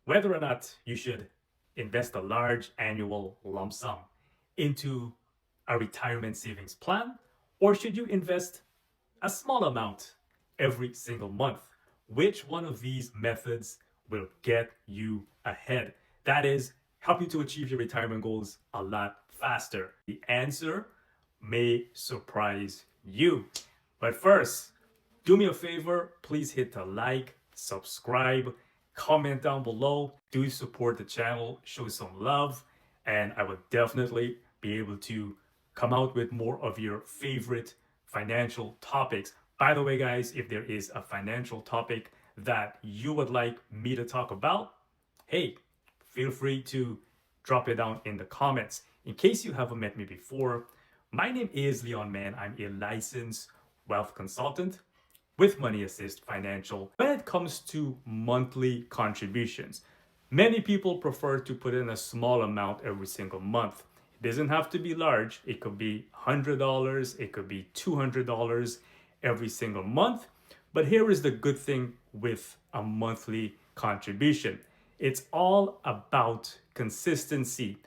whether or not you should invest a large annual lump sum into a retirement savings plan, or should you invest a small amount every single month? Which one of these methods will get you ahead? That is, help you to achieve your retirement goals a lot faster. The answer may surprise you. But first, do me a favor, please hit the like, subscribe, comment down below. Do support the channel, show some love, and I will definitely be able to come out with more of your favorite financial topics. By the way, guys, if there is a financial topic that you would like me to talk about, hey, feel free to drop it down in the comments. In case you haven't met me before, my name is Leon Mann. I'm a licensed wealth consultant with Money Assist Financial. When it comes to monthly contributions, many people prefer to put in a small amount every single month. It doesn't have to be large. It could be $100, it could be $200 every single month. But here is the good thing with a monthly contribution. It's all about consistency.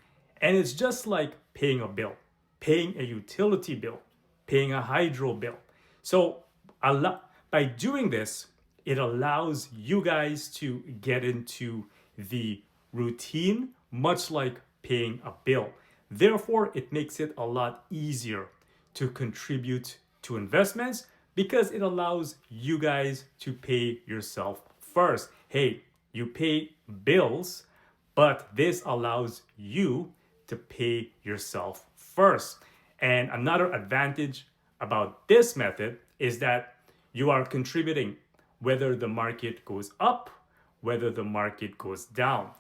And it's just like paying a bill, paying a utility bill, paying a hydro bill. So by doing this, it allows you guys to get into the routine, much like paying a bill. Therefore, it makes it a lot easier to contribute to investments because it allows you guys to pay yourself first. Hey, you pay bills, but this allows you to pay yourself first. And another advantage about this method is that you are contributing whether the market goes up, whether the market goes down.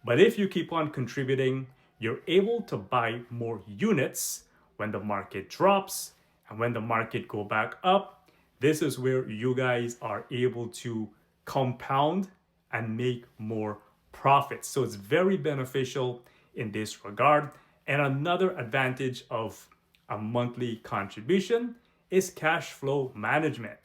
But if you keep on contributing, you're able to buy more units when the market drops and when the market go back up. This is where you guys are able to compound and make more profits. So it's very beneficial in this regard. And another advantage of a monthly contribution is cash flow management.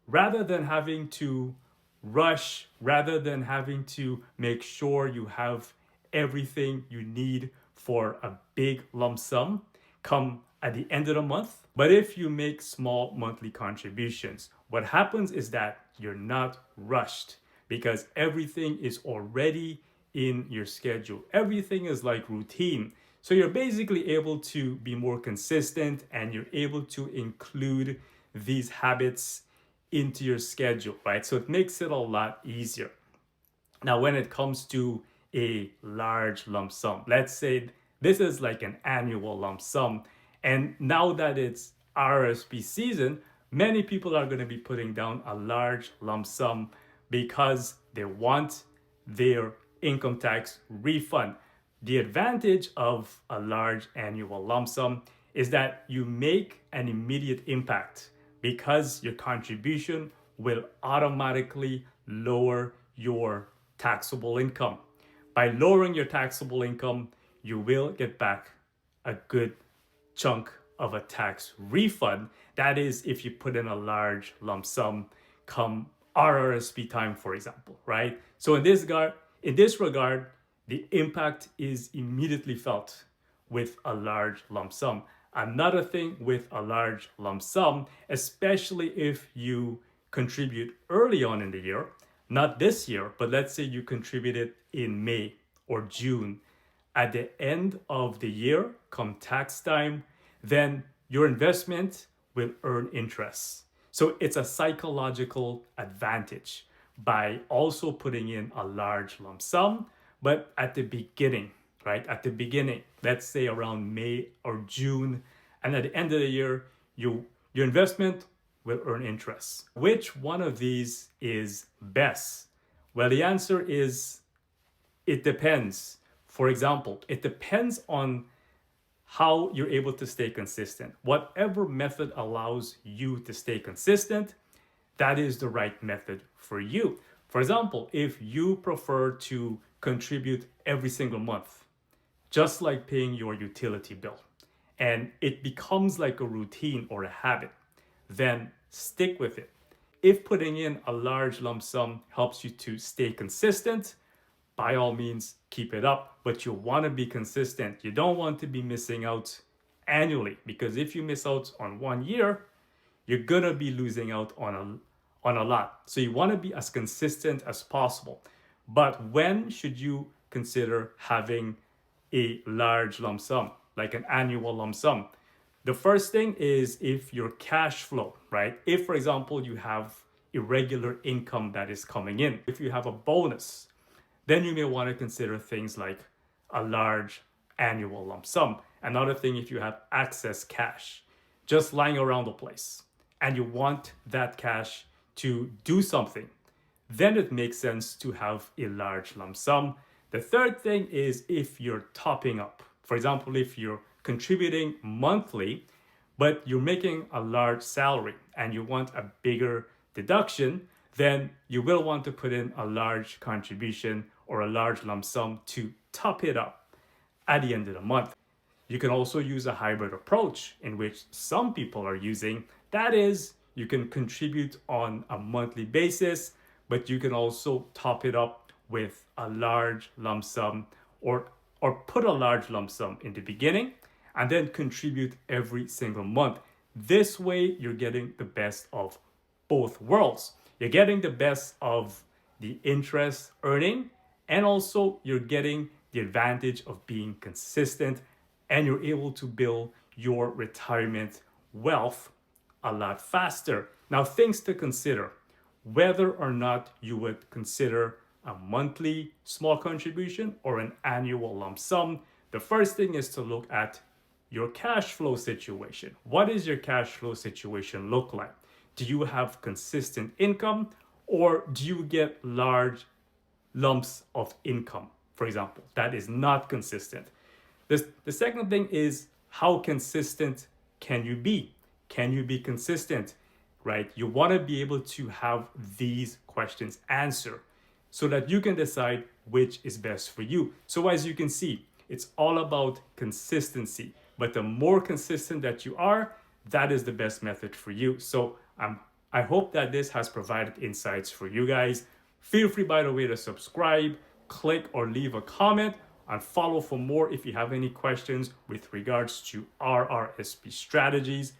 Rather than having to rush, rather than having to make sure you have everything you need for a big lump sum come at the end of the month. But if you make small monthly contributions, what happens is that you're not rushed because everything is already in your schedule. Everything is like routine. So you're basically able to be more consistent and you're able to include these habits into your schedule, right? So it makes it a lot easier. Now, when it comes to a large lump sum, let's say this is like an annual lump sum. And now that it's RRSP season, many people are going to be putting down a large lump sum because they want their income tax refund. The advantage of a large annual lump sum is that you make an immediate impact because your contribution will automatically lower your taxable income. By lowering your taxable income, you will get back a good chunk of a tax refund. That is, if you put in a large lump sum come RRSP time, for example, right? So in this regard, the impact is immediately felt with a large lump sum. Another thing with a large lump sum, especially if you contribute early on in the year, not this year, but let's say you contributed in May or June, at the end of the year, come tax time, then your investment will earn interest. So it's a psychological advantage by also putting in a large lump sum, but at the beginning, right? At the beginning, let's say around May or June, and at the end of the year, your investment will earn interest. Which one of these is best? Well, the answer is it depends. For example, it depends on how you're able to stay consistent. Whatever method allows you to stay consistent, that is the right method for you. For example, if you prefer to contribute every single month, just like paying your utility bill, and it becomes like a routine or a habit, then stick with it. If putting in a large lump sum helps you to stay consistent, by all means keep it up, but you want to be consistent. You don't want to be missing out annually, because if you miss out on 1 year, you're gonna be losing out on a lot. So you want to be as consistent as possible. But when should you consider having a large lump sum, like an annual lump sum? The first thing is if your cash flow, right? If, for example, you have irregular income that is coming in, if you have a bonus, then you may want to consider things like a large annual lump sum. Another thing, if you have excess cash just lying around the place and you want that cash to do something, then it makes sense to have a large lump sum. The third thing is if you're topping up. For example, if you're contributing monthly, but you're making a large salary and you want a bigger deduction, then you will want to put in a large contribution or a large lump sum to top it up at the end of the month. You can also use a hybrid approach in which some people are using. That is, you can contribute on a monthly basis, but you can also top it up with a large lump sum, or put a large lump sum in the beginning and then contribute every single month. This way, you're getting the best of both worlds. You're getting the best of the interest earning, and also you're getting the advantage of being consistent, and you're able to build your retirement wealth a lot faster. Now, things to consider: whether or not you would consider a monthly small contribution or an annual lump sum. The first thing is to look at your cash flow situation. What is your cash flow situation look like? Do you have consistent income, or do you get large lumps of income, for example, that is not consistent? The second thing is, how consistent can you be? Can you be consistent, right? You want to be able to have these questions answered so that you can decide which is best for you. So as you can see, it's all about consistency. But the more consistent that you are, that is the best method for you. So I hope that this has provided insights for you guys. Feel free, by the way, to subscribe, click or leave a comment, and follow for more if you have any questions with regards to RRSP strategies.